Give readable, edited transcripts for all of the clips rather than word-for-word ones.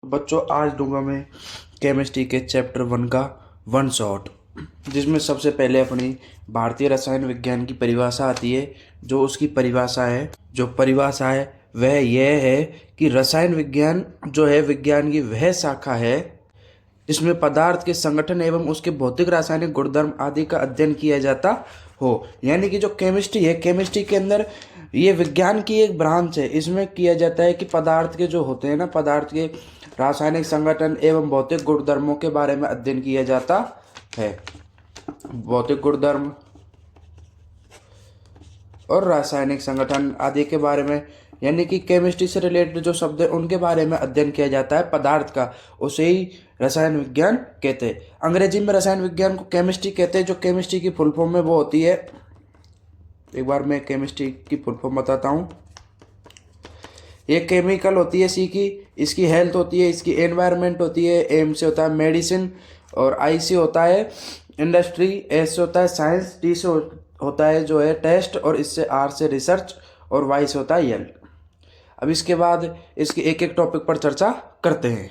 बच्चों आज दूंगा मैं केमिस्ट्री के चैप्टर 1 का वन शॉट, जिसमें सबसे पहले अपनी भारतीय रसायन विज्ञान की परिभाषा आती है। जो उसकी परिभाषा है वह यह है कि रसायन विज्ञान जो है विज्ञान की वह शाखा है जिसमें पदार्थ के संगठन एवं उसके भौतिक रासायनिक गुणधर्म आदि का अध्ययन किया जाता हो। यानी कि जो केमिस्ट्री है, केमिस्ट्री के अंदर ये विज्ञान की एक ब्रांच है। इसमें किया जाता है कि पदार्थ के जो होते हैं ना, पदार्थ के रासायनिक संगठन एवं भौतिक गुणधर्मों के बारे में अध्ययन किया जाता है। भौतिक गुणधर्म और रासायनिक संगठन आदि के बारे में, यानी कि केमिस्ट्री से रिलेटेड जो शब्द है उनके बारे में अध्ययन किया जाता है पदार्थ का, उसे ही रसायन विज्ञान कहते हैं। अंग्रेजी में रसायन विज्ञान को केमिस्ट्री कहते हैं। जो केमिस्ट्री की फुल फॉर्म में वो होती है, एक बार मैं केमिस्ट्री की फुल फॉर्म बताता हूँ। ये केमिकल होती है सी की, इसकी हेल्थ होती है, इसकी एनवायरनमेंट होती है, एम से होता है मेडिसिन, और आई से होता है इंडस्ट्री, एस से होता है साइंस, टी से होता है जो है टेस्ट, और इससे आर से रिसर्च, और वाई से होता है यल। अब इसके बाद इसके एक एक टॉपिक पर चर्चा करते हैं।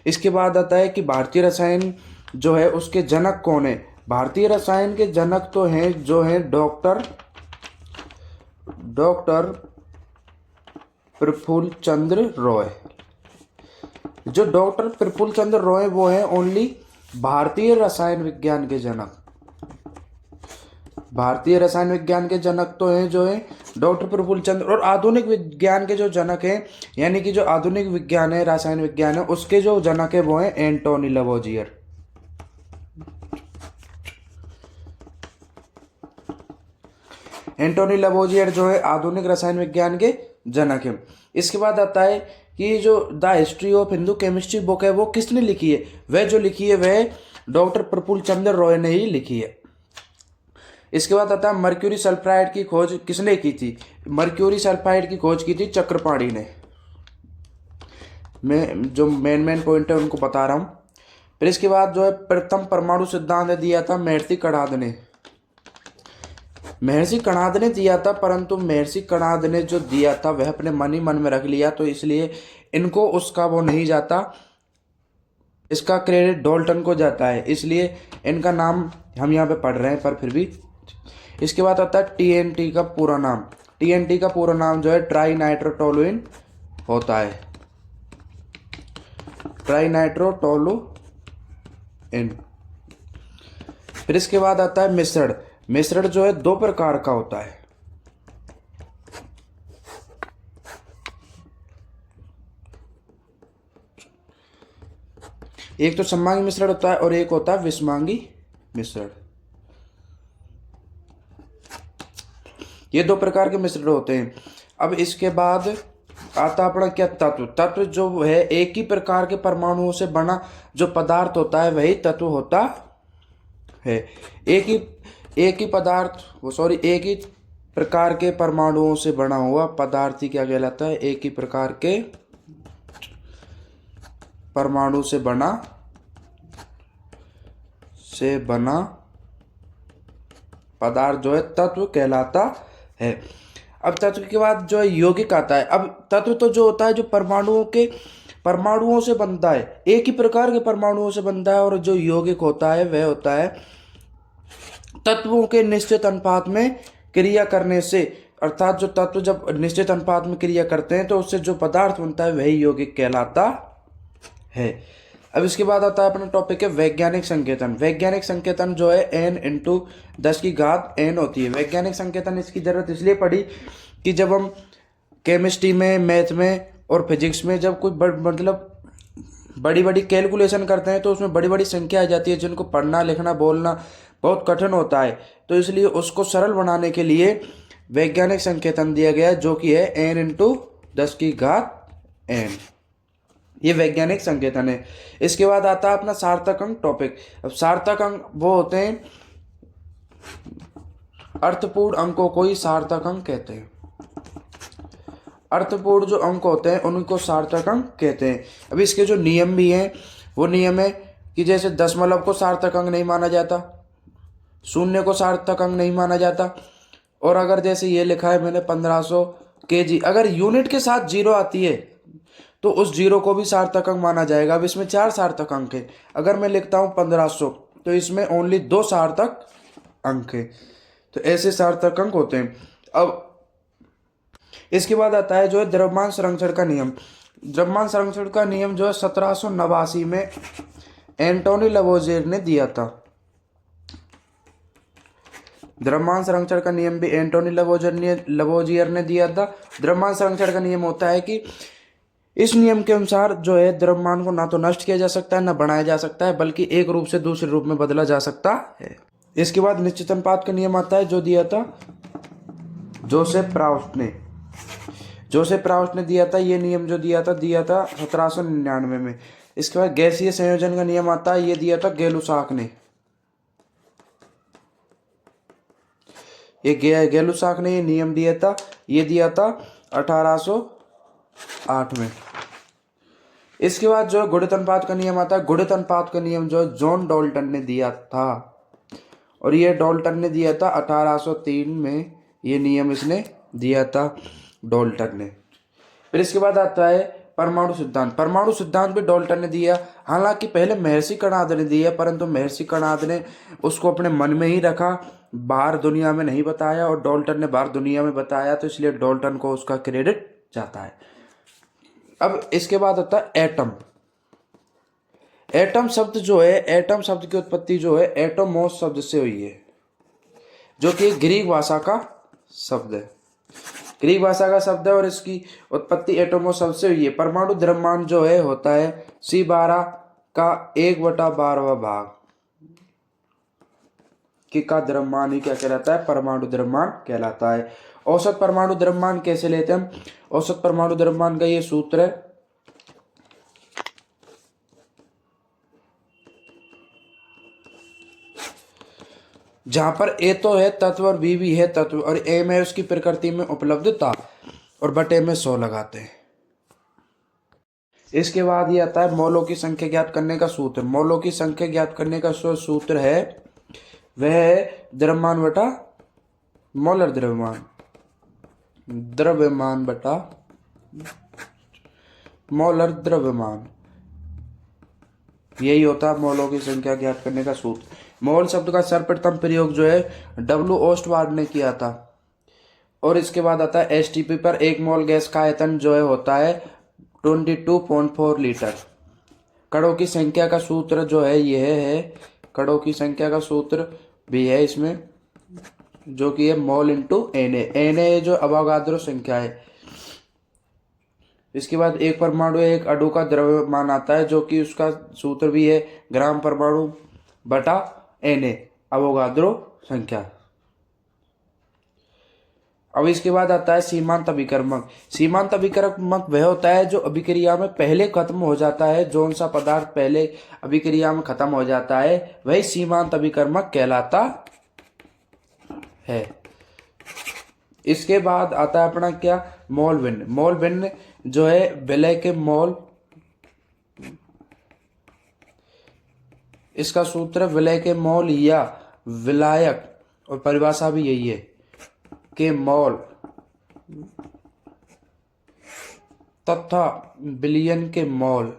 इसके बाद आता है कि भारतीय रसायन जो है उसके जनक कौन है। भारतीय रसायन के जनक तो हैं जो हैं डॉक्टर प्रफुल्ल चंद्र रॉय। जो डॉक्टर प्रफुल्ल चंद्र रॉय वो है ओनली भारतीय रसायन विज्ञान के जनक। भारतीय रसायन विज्ञान के जनक तो हैं जो है डॉक्टर प्रफुल्ल चंद्र। और आधुनिक विज्ञान के जो जनक हैं, यानी कि जो आधुनिक विज्ञान है, रासायन विज्ञान है, उसके जो जनक है वो है एंटोनी लवोजियर। एंटोनी लवोजियर जो है आधुनिक रसायन विज्ञान के जनक है। इसके बाद आता है कि जो the history of Hindu chemistry book है वो किसने लिखी है। वह जो लिखी है वह डॉक्टर प्रफुल्ल चंद्र रॉय ने ही लिखी है। इसके बाद आता है मर्क्यूरी सल्फाइड की खोज किसने की थी। मर्क्यूरी सल्फाइड की खोज की थी चक्रपाणी ने। मैं जो मेन पॉइंट है उनको बता रहा हूँ। फिर इसके बाद जो है प्रथम परमाणु सिद्धांत दिया था महर्षि कणाद ने। महर्षि कणाद ने दिया था, परंतु महर्षि कणाद ने जो दिया था वह अपने मन ही मन में रख लिया, तो इसलिए इनको उसका वो नहीं जाता, इसका क्रेडिट डाल्टन को जाता है, इसलिए इनका नाम हम यहाँ पे पढ़ रहे हैं, पर फिर भी। इसके बाद आता है टीएनटी का पूरा नाम। टीएनटी का पूरा नाम जो है ट्राई नाइट्रोटोलुइन होता है। Try nitrotoluene. फिर इसके बाद आता है मिश्रण। मिश्रण जो है दो प्रकार का होता है। एक तो सममांगी मिश्रण होता है और एक होता है विषमांगी मिश्रण। ये दो प्रकार के मिश्रण होते हैं। अब इसके बाद आता अपना क्या तत्व। तत्व जो है एक ही प्रकार के परमाणुओं से बना जो पदार्थ होता है वही तत्व होता है। एक ही प्रकार के परमाणुओं से बना हुआ पदार्थ ही क्या कहलाता है। एक ही प्रकार के परमाणु से बना पदार्थ जो है तत्व कहलाता है। अब तत्व के बाद जो है यौगिक आता है। अब तत्व तो जो होता है जो परमाणुओं से बनता है, एक ही प्रकार के परमाणुओं से बनता है, और जो यौगिक होता है वह होता है तत्वों के निश्चित अनुपात में क्रिया करने से। अर्थात जो तत्व जब निश्चित अनुपात में क्रिया करते हैं तो उससे जो पदार्थ बनता है वही यौगिक कहलाता है। अब इसके बाद आता है अपना टॉपिक है वैज्ञानिक संकेतन। वैज्ञानिक संकेतन जो है n×10⁻n होती है। वैज्ञानिक संकेतन इसकी जरूरत इसलिए पड़ी कि जब हम केमिस्ट्री में, मैथ में और फिजिक्स में जब कुछ बड़ी बड़ी कैलकुलेशन करते हैं तो उसमें बड़ी बड़ी संख्या आ जाती है जिनको पढ़ना, लिखना, बोलना बहुत कठिन होता है। तो इसलिए उसको सरल बनाने के लिए वैज्ञानिक संकेतन दिया गया जो कि है n×10⁻n। ये वैज्ञानिक संकेतन है। इसके बाद आता है अपना सार्थक अंक टॉपिक। अब सार्थक अंक वो होते हैं, अर्थपूर्ण अंकों को ही सार्थक अंक कहते हैं। अर्थपूर्ण जो अंक होते हैं उनको सार्थक अंक कहते हैं। अब इसके जो नियम भी हैं वो नियम है कि जैसे दशमलव को सार्थक अंक नहीं माना जाता, शून्य को सार्थक अंक नहीं माना जाता, और अगर जैसे ये लिखा है मैंने 1500 kg, अगर यूनिट के साथ जीरो आती है तो उस जीरो को भी सार्थक अंक माना जाएगा। अब इसमें 4 सार्थक अंक है। अगर मैं लिखता हूँ 1500 तो इसमें ओनली 2 सार्थक अंक है। तो ऐसे सार्थक अंक होते हैं। अब इसके बाद आता है जो है द्रव्यमान संरक्षण का नियम। द्रव्यमान संरक्षण का नियम जो है 1789 में एंटोनी लवोजियर ने दिया था। द्रव्यमान संरक्षण का नियम भी एंटोनी लवोजियर ने दिया था। द्रव्यमान संरक्षण का नियम होता है कि इस नियम के अनुसार जो है द्रव्यमान को ना तो नष्ट किया जा सकता है ना बढ़ाया जा सकता है, बल्कि एक रूप से दूसरे रूप में बदला जा सकता है। इसके बाद निश्चित अनुपात का नियम आता है जो दिया था जोसेफ प्राउस्ट ने दिया था। ये नियम जो दिया था 1799 में। इसके बाद गैसीय संयोजन का नियम आता है, ये दिया था गै-लुसाक ने। गै-लुसाक ने ये नियम दिया था, ये दिया था 1808 में। इसके बाद जो गुणित अनुपात का नियम आता है। गुणित अनुपात का नियम जो जॉन डाल्टन ने दिया था, और ये डाल्टन ने दिया था 1803 में। ये नियम इसने दिया था डाल्टन ने। फिर इसके बाद आता है परमाणु सिद्धांत। परमाणु सिद्धांत भी डाल्टन ने दिया। हालांकि पहले महर्षि कणाद ने दिया, परंतु महर्षि कणाद ने उसको अपने मन में ही रखा, बाहर दुनिया में नहीं बताया, और डाल्टन ने बाहर दुनिया में बताया, तो इसलिए डाल्टन को उसका क्रेडिट जाता है। अब इसके बाद आता है एटम। एटम शब्द जो है, एटम शब्द की उत्पत्ति जो है एटोमोस शब्द से हुई है, जो कि ग्रीक भाषा का शब्द है। ग्रीक भाषा का शब्द है और इसकी उत्पत्ति एटोमोस शब्द से हुई है। परमाणु द्रव्यमान जो है होता है C12 का 1/12वां भाग का द्रव्यमान ही क्या कहलाता है? परमाणु द्रव्यमान कहलाता है। औसत परमाणु द्रव्यमान कैसे लेते हैं हम? औसत परमाणु द्रव्यमान का ये सूत्र है, जहां पर ए तो है तत्व और बी भी है तत्व, और एम है उसकी प्रकृति में उपलब्धता, और बटे में 100 लगाते हैं। इसके बाद ये आता है मौलों की संख्या ज्ञात करने का सूत्र। मौलों की संख्या ज्ञात करने का सूत्र है, वह है द्रव्यमान बटा मोलर द्रव्यमान, द्रव्यमान बटा मोलर द्रव्यमान। यही होता है मौलों की संख्या ज्ञात करने का सूत्र। मोल शब्द का सर्वप्रथम प्रयोग जो है डब्ल्यू ओस्टवार्ड ने किया था। और इसके बाद आता है एसटीपी पर 1 मोल गैस का आयतन जो है होता है 22.4 लीटर। कणों की संख्या का सूत्र जो है यह है, कणों की संख्या का सूत्र भी है इसमें, जो कि है मोल इंटू Na जो अवोगाद्रो संख्या है। इसके बाद एक परमाणु एक अणु का द्रव्यमान आता है, जो कि उसका सूत्र भी है ग्राम परमाणु बटा Na अवोगाद्रो संख्या। अब इसके बाद आता है सीमांत अभिकर्मक। सीमांत अभिकर्मक वह होता है जो अभिक्रिया में पहले खत्म हो जाता है। जो सा पदार्थ पहले अभिक्रिया में खत्म हो जाता है वही सीमांत अभिकर्मक कहलाता है। इसके बाद आता है अपना क्या? मोल भिन्न। मोल भिन्न जो है विलय के मोल, इसका सूत्र विलय के मोल या विलायक, और परिभाषा भी यही है के मोल तथा बिलियन के मोल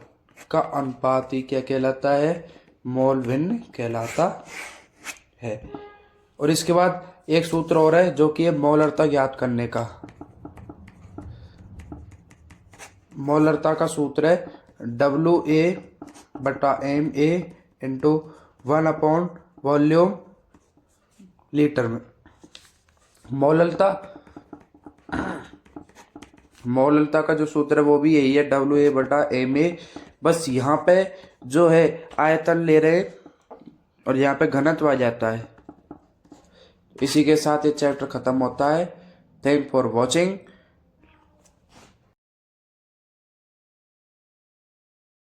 का अनुपात ही क्या कहलाता है? मोल भिन्न कहलाता है। और इसके बाद एक सूत्र और है जो कि है मोलरता ज्ञात करने का। मोलरता का सूत्र है WA/MA इंटू 1/वॉल्यूम लीटर में। मोलरता का जो सूत्र है वो भी यही है WA/MA। बस यहाँ पे जो है आयतन ले रहे और यहाँ पे घनत्व आ जाता है। इसी के साथ ये चैप्टर खत्म होता है। Thank for watching.